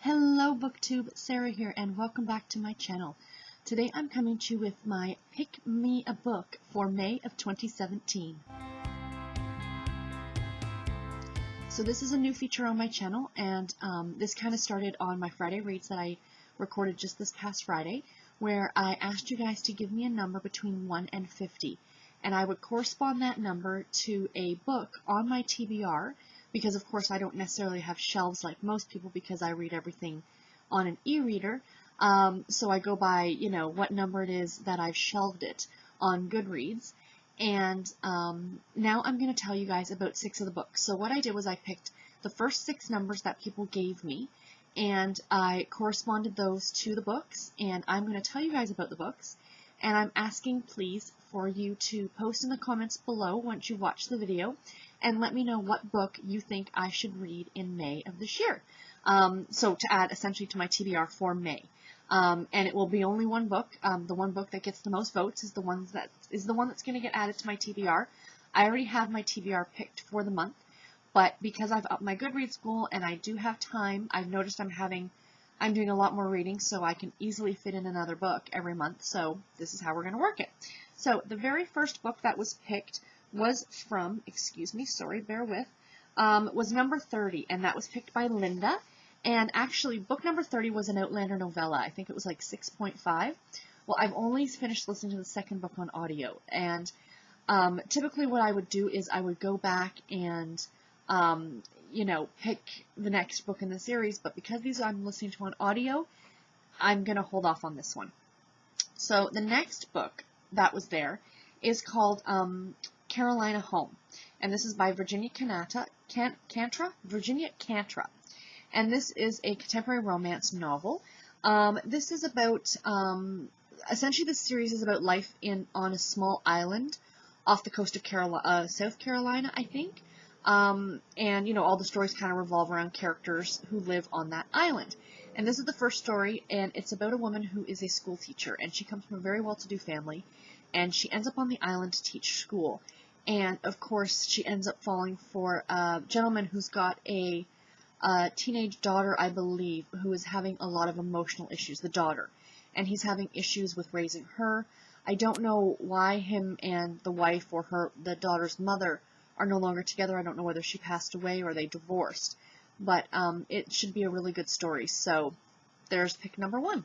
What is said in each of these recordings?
Hello BookTube, Sarah here, and welcome back to my channel. Today I'm coming to you with my Pick Me a Book for May of 2017. So this is a new feature on my channel, and this kind of started on my Friday reads that I recorded just this past Friday, where I asked you guys to give me a number between 1 and 50, and I would correspond that number to a book on my TBR, because of course I don't necessarily have shelves like most people because I read everything on an e-reader, so I go by, what number it is that I've shelved it on Goodreads. And now I'm going to tell you guys about 6 of the books. So what I did was I picked the first 6 numbers that people gave me, and I corresponded those to the books, and I'm going to tell you guys about the books, and I'm asking please for you to post in the comments below once you watch the video and let me know what book you think I should read in May of this year. So to add essentially to my TBR for May. And it will be only one book. The one book that gets the most votes is the one that's going to get added to my TBR. I already have my TBR picked for the month, but because I've upped my Goodreads goal and I do have time, I've noticed I'm doing a lot more reading, so I can easily fit in another book every month. So this is how we're going to work it. So the very first book that was picked was from, bear with, was number 30, and that was picked by Linda. And actually, book number 30 was an Outlander novella. I think it was like 6.5. Well, I've only finished listening to the second book on audio, and typically what I would do is I would go back and, pick the next book in the series, but because these I'm listening to on audio, I'm going to hold off on this one. So the next book that was there is called Carolina Home, and this is by Virginia Kantra, and this is a contemporary romance novel. This is about, essentially this series is about life on a small island off the coast of South Carolina, I think, and all the stories kind of revolve around characters who live on that island. And this is the first story, and it's about a woman who is a school teacher, and she comes from a very well-to-do family, and she ends up on the island to teach school. And, of course, she ends up falling for a gentleman who's got a teenage daughter, I believe, who is having a lot of emotional issues, the daughter. And he's having issues with raising her. I don't know why him and the wife or the daughter's mother are no longer together. I don't know whether she passed away or they divorced. But it should be a really good story. So there's pick number 1.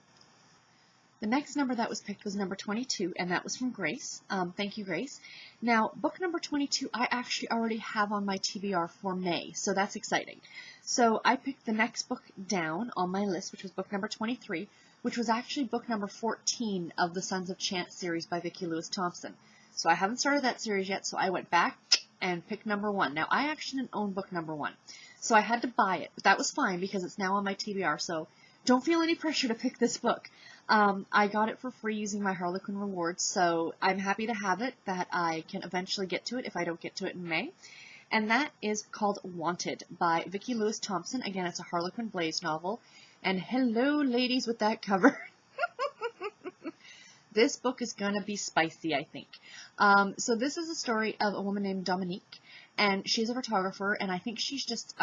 The next number that was picked was number 22, and that was from Grace. Thank you, Grace. Now, book number 22 I actually already have on my TBR for May, so that's exciting. So I picked the next book down on my list, which was book number 23, which was actually book number 14 of the Sons of Chance series by Vicki Thompson. So I haven't started that series yet, so I went back and picked number 1. Now, I actually didn't own book number 1, so I had to buy it, but that was fine because it's now on my TBR, so don't feel any pressure to pick this book. I got it for free using my Harlequin rewards, so I'm happy to have it, that I can eventually get to it if I don't get to it in May. And that is called Wanted by Vicki Thompson. Again, it's a Harlequin Blaze novel. And hello, ladies, with that cover. This book is going to be spicy, I think. So this is a story of a woman named Dominique, and she's a photographer, and I think she's just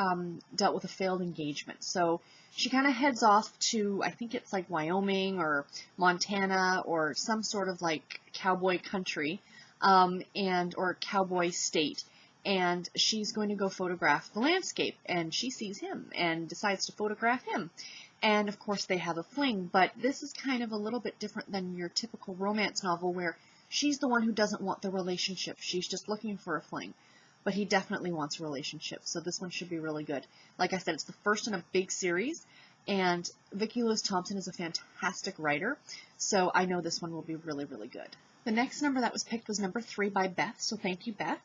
dealt with a failed engagement. So she kind of heads off to, I think it's like Wyoming or Montana or some sort of like cowboy country or cowboy state. And she's going to go photograph the landscape, and she sees him and decides to photograph him. And of course they have a fling, but this is kind of a little bit different than your typical romance novel where she's the one who doesn't want the relationship. She's just looking for a fling. But he definitely wants a relationship, so this one should be really good. Like I said, it's the first in a big series, and Vicki Thompson is a fantastic writer, so I know this one will be really, really good. The next number that was picked was number 3 by Beth, so thank you, Beth.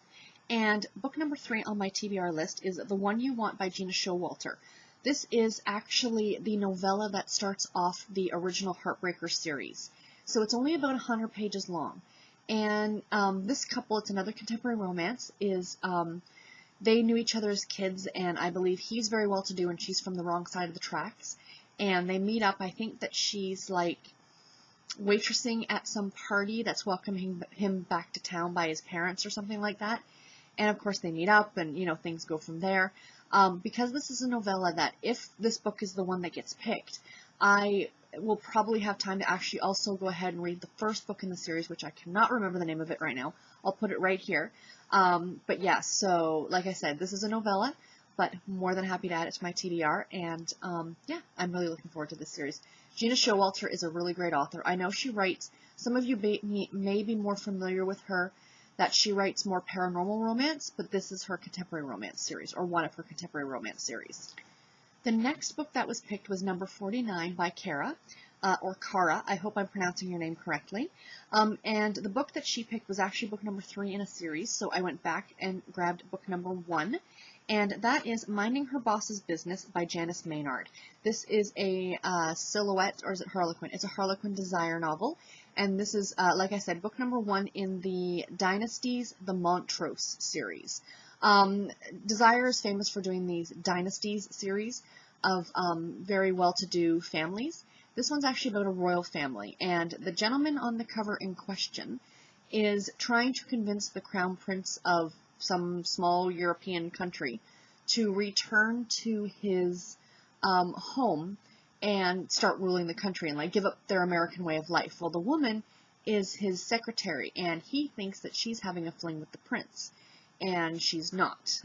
And book number 3 on my TBR list is The One You Want by Gena Showalter. This is actually the novella that starts off the original Heartbreaker series. So it's only about 100 pages long. And this couple, it's another contemporary romance, they knew each other as kids, and I believe he's very well-to-do and she's from the wrong side of the tracks. And they meet up. I think that she's like waitressing at some party that's welcoming him back to town by his parents or something like that. And of course they meet up and, things go from there. Because this is a novella that if this book is the one that gets picked, I will probably have time to actually also go ahead and read the first book in the series, which I cannot remember the name of it right now. I'll put it right here. But yeah, so like I said, this is a novella, but more than happy to add it to my TBR, and yeah, I'm really looking forward to this series. Gena Showalter is a really great author. I know she writes, some of you may be more familiar with her, that she writes more paranormal romance, but this is her contemporary romance series, or one of her contemporary romance series. The next book that was picked was number 49 by Kara, or Kara. I hope I'm pronouncing your name correctly. And the book that she picked was actually book number 3 in a series, so I went back and grabbed book number 1, and that is Minding Her Boss's Business by Janice Maynard. This is a silhouette, or is it Harlequin? It's a Harlequin desire novel, and this is, like I said, book number 1 in the Dynasties, the Montrose series. Desire is famous for doing these Dynasties series of very well-to-do families. This one's actually about a royal family, and the gentleman on the cover in question is trying to convince the crown prince of some small European country to return to his home and start ruling the country and like give up their American way of life. Well, the woman is his secretary, and he thinks that she's having a fling with the prince, and she's not.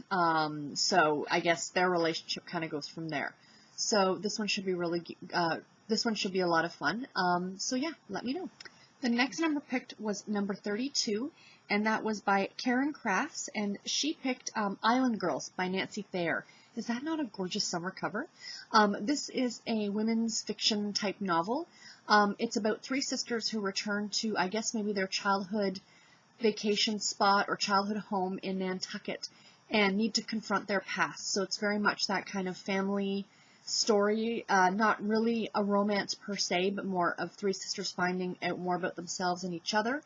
So I guess their relationship kind of goes from there. So this one should be this one should be a lot of fun. So yeah, let me know. The next number picked was number 32, and that was by Karen Crafts, and she picked Island Girls by Nancy Thayer. Is that not a gorgeous summer cover? This is a women's fiction type novel. It's about 3 sisters who return to, I guess, maybe their childhood vacation spot or childhood home in Nantucket and need to confront their past. So it's very much that kind of family story, not really a romance per se, but more of 3 sisters finding out more about themselves and each other.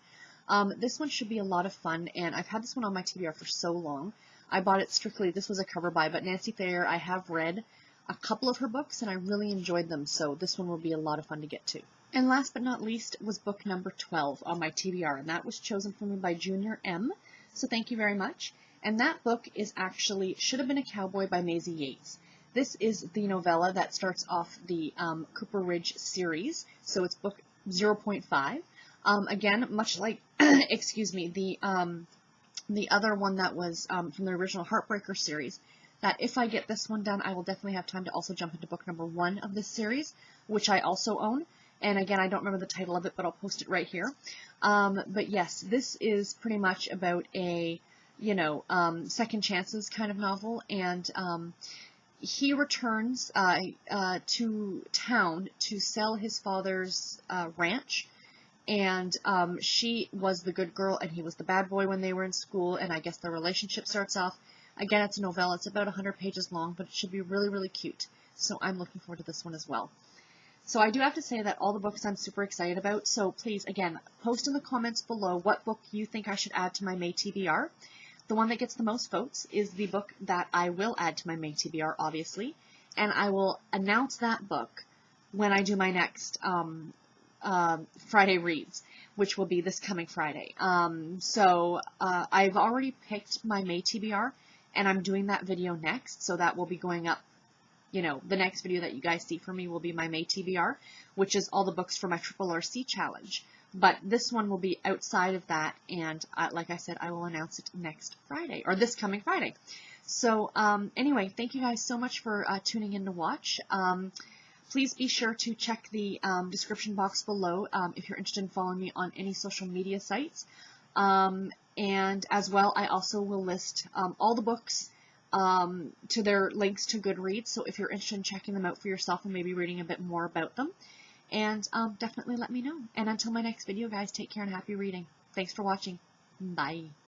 This one should be a lot of fun, and I've had this one on my TBR for so long. I bought it strictly, this was a cover buy, but Nancy Thayer, I have read a couple of her books, and I really enjoyed them, so this one will be a lot of fun to get to. And last but not least was book number 12 on my TBR, and that was chosen for me by Junior M, so thank you very much. And that book is actually Shoulda Been a Cowboy by Maisy Yates. This is the novella that starts off the Cooper Ridge series, so it's book 0.5. Again, much like, excuse me, the other one that was from the original Heartbreaker series, that if I get this one done, I will definitely have time to also jump into book number 1 of this series, which I also own. And again, I don't remember the title of it, but I'll post it right here. But yes, this is pretty much about a, you know, second chances kind of novel, and he returns to town to sell his father's ranch, and she was the good girl and he was the bad boy when they were in school, and I guess their relationship starts off. Again, it's a novella. It's about 100 pages long, but it should be really, really cute. So I'm looking forward to this one as well. So I do have to say that all the books I'm super excited about, so please, again, post in the comments below what book you think I should add to my May TBR. The one that gets the most votes is the book that I will add to my May TBR, obviously, and I will announce that book when I do my next Friday reads, which will be this coming Friday. I've already picked my May TBR, and I'm doing that video next, so that will be going up. You know, the next video that you guys see from me will be my May TBR, which is all the books for my Triple RC challenge. But this one will be outside of that, and like I said, I will announce it next Friday, or this coming Friday. So anyway, thank you guys so much for tuning in to watch. Please be sure to check the description box below if you're interested in following me on any social media sites. And as well, I also will list all the books to their links to Goodreads, so if you're interested in checking them out for yourself and maybe reading a bit more about them. And definitely let me know. And until my next video, guys, take care and happy reading. Thanks for watching. Bye.